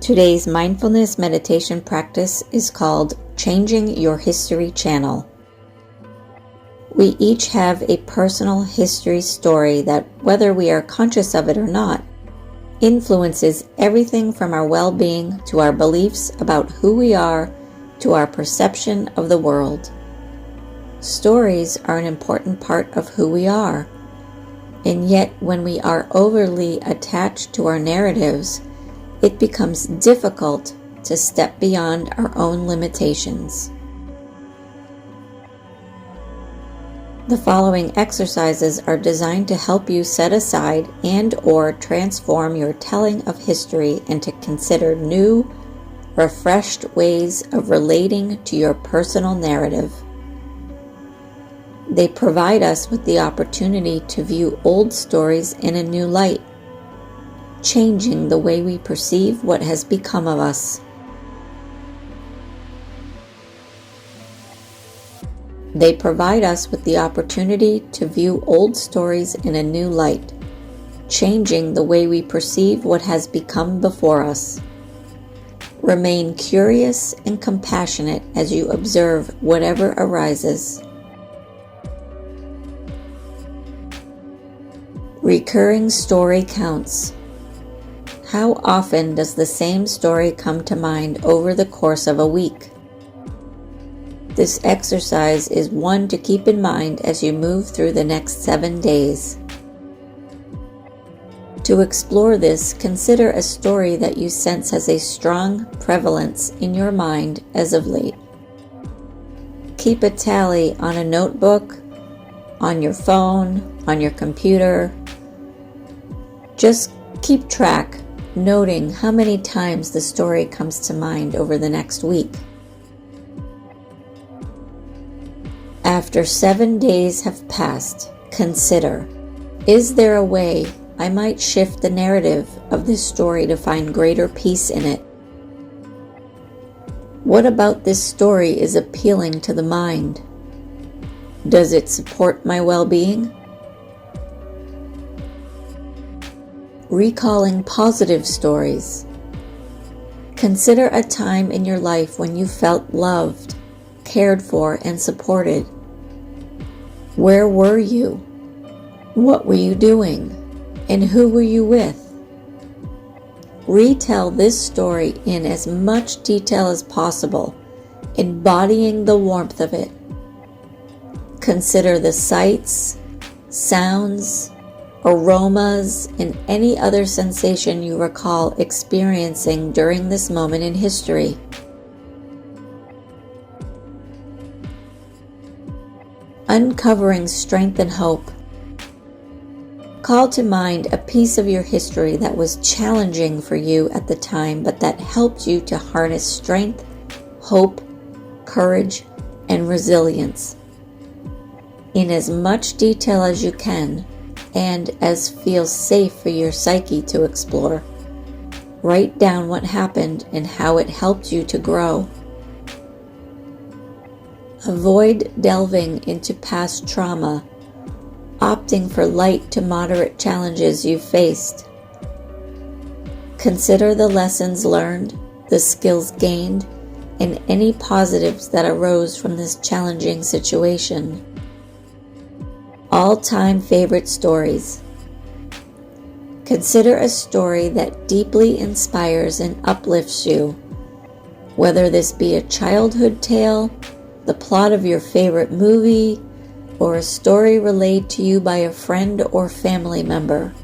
Today's mindfulness meditation practice is called Changing Your History Channel. We each have a personal history story that, whether we are conscious of it or not, influences everything from our well-being to our beliefs about who we are to our perception of the world. Stories are an important part of who we are, and yet when we are overly attached to our narratives, it becomes difficult to step beyond our own limitations. The following exercises are designed to help you set aside and/or transform your telling of history and to consider new, refreshed ways of relating to your personal narrative. They provide us with the opportunity to view old stories in a new light, changing the way we perceive what has become of us. They provide us with the opportunity to view old stories in a new light, changing the way we perceive what has become before us. Remain curious and compassionate as you observe whatever arises. Recurring story counts. How often does the same story come to mind over the course of a week? This exercise is one to keep in mind as you move through the next 7 days. To explore this, consider a story that you sense has a strong prevalence in your mind as of late. Keep a tally on a notebook, on your phone, on your computer. Just keep track, noting how many times the story comes to mind over the next week. After 7 days have passed, consider, is there a way I might shift the narrative of this story to find greater peace in it? What about this story is appealing to the mind? Does it support my well-being? Recalling positive stories. Consider a time in your life when you felt loved, cared for, and supported. Where were you? What were you doing? And who were you with? Retell this story in as much detail as possible, embodying the warmth of it. Consider the sights, sounds, aromas, and any other sensation you recall experiencing during this moment in history. Uncovering strength and hope. Call to mind a piece of your history that was challenging for you at the time, but that helped you to harness strength, hope, courage, and resilience. In as much detail as you can, and as feels safe for your psyche to explore, write down what happened and how it helped you to grow. Avoid delving into past trauma, opting for light to moderate challenges you faced. Consider the lessons learned, the skills gained, and any positives that arose from this challenging situation. All-time favorite stories. Consider a story that deeply inspires and uplifts you, whether this be a childhood tale, the plot of your favorite movie, or a story relayed to you by a friend or family member.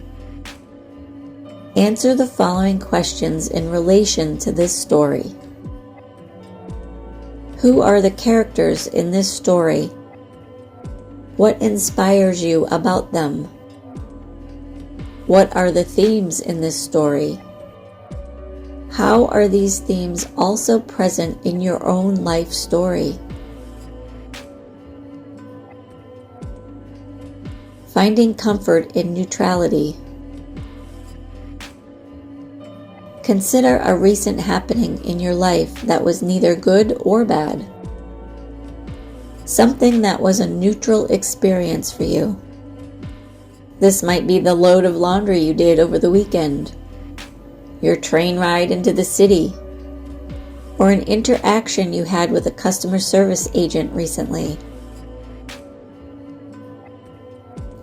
Answer the following questions in relation to this story. Who are the characters in this story? What inspires you about them? What are the themes in this story? How are these themes also present in your own life story? Finding comfort in neutrality. Consider a recent happening in your life that was neither good or bad. Something that was a neutral experience for you. This might be the load of laundry you did over the weekend, your train ride into the city, or an interaction you had with a customer service agent recently.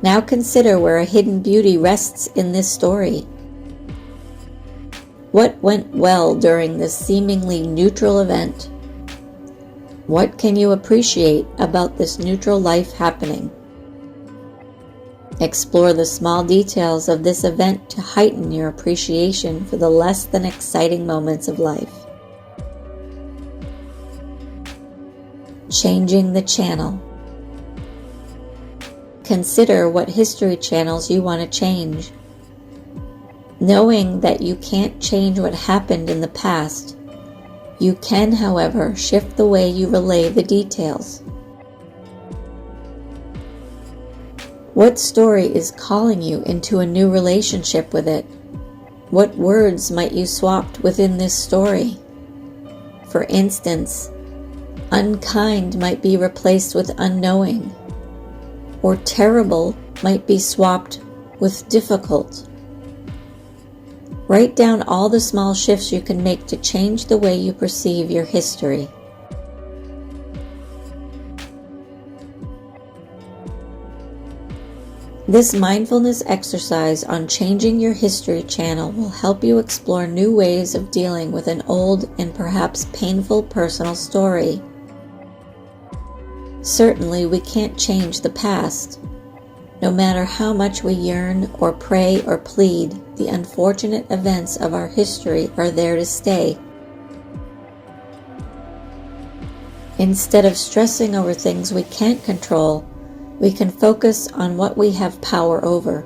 Now consider where a hidden beauty rests in this story. What went well during this seemingly neutral event? What can you appreciate about this neutral life happening? Explore the small details of this event to heighten your appreciation for the less than exciting moments of life. Changing the channel. Consider what history channels you want to change. Knowing that you can't change what happened in the past, you can, however, shift the way you relay the details. What story is calling you into a new relationship with it? What words might you swap within this story? For instance, unkind might be replaced with unknowing, or terrible might be swapped with difficult. Write down all the small shifts you can make to change the way you perceive your history. This mindfulness exercise on changing your history channel will help you explore new ways of dealing with an old and perhaps painful personal story. Certainly, we can't change the past. No matter how much we yearn or pray or plead, the unfortunate events of our history are there to stay. Instead of stressing over things we can't control, we can focus on what we have power over.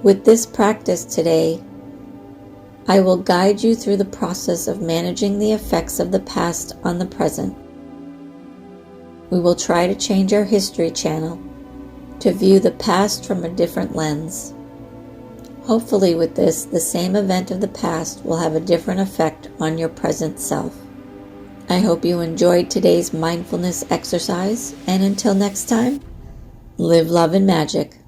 With this practice today, I will guide you through the process of managing the effects of the past on the present. We will try to change our history channel to view the past from a different lens. Hopefully with this, the same event of the past will have a different effect on your present self. I hope you enjoyed today's mindfulness exercise, and until next time, live love and magic.